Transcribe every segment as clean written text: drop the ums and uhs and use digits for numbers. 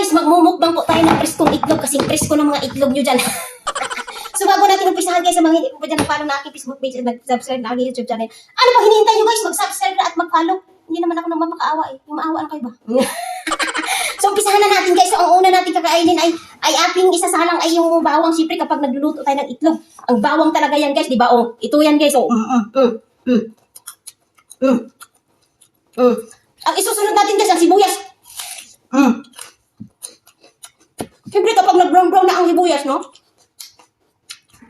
guys, magmumukbang po tayo ng preskong itlog kasing presko ng mga itlog nyo dyan. So bago natin umpisahan guys, sa mga hindi po dyan nag-follow na aking Facebook page at nag-subscribe na aking YouTube channel. Ano ba hinihintay nyo guys? Mag-subscribe na at mag-follow. Hindi naman ako nang mapakaawa eh. Yung maawa na kayo ba? So umpisahan na natin guys. So ang una natin kakainin ay ating isasalang ay yung bawang. Siyempre kapag nagluluto tayo ng itlog, ang bawang talaga yan guys, di ba? Oh, ito yan guys. Oh. Ang isusunod natin guys, ang sibuyas. Siyempre kapag nag-brown na ang sibuyas, no?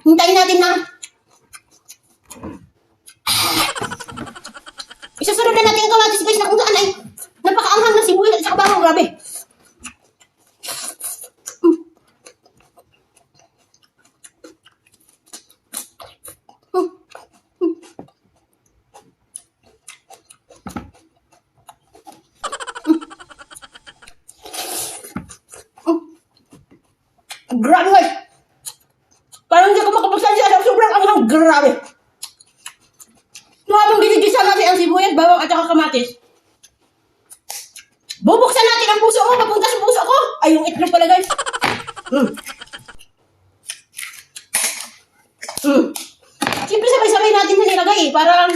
Hintayin natin na isusunod na natin yung kamatis guys na kung saan ay napakaanghang na sibuyas at saka bawang, grabe. Grabe guys. Parang hindi ako makapagsansya sa sobrang anghang, grabe. So habang ginigisa natin ang sibuyas, bawang at saka kamatis, bubuksan natin ang puso mo, papunta sa puso ko. Ay, yung itlog pala guys. Siyempre sabay-sabay natin na nilagay eh, para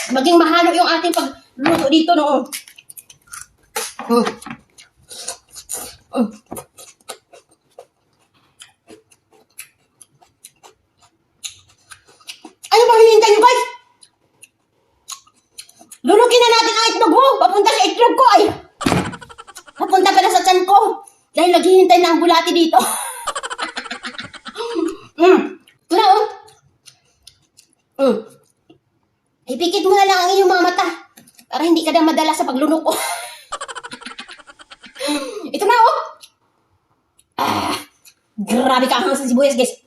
maging mahalo yung ating pagluto dito noon. Ano ba hinihintay nyo guys? Lulukin na natin ang itlog mo. Papunta sa itlog ko ay. Papunta pala sa tiyan ko. Dahil naghihintay na ang bulati dito. Ito na oh. Ipikit mo na lang ang iyong mga mata. Para hindi ka na madala sa paglunok ko. Ito na oh. Grabe ka ang sa sibuyas guys.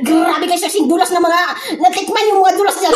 Grabe guys, kasing dulas na mga natikman yung mga dulas dyan.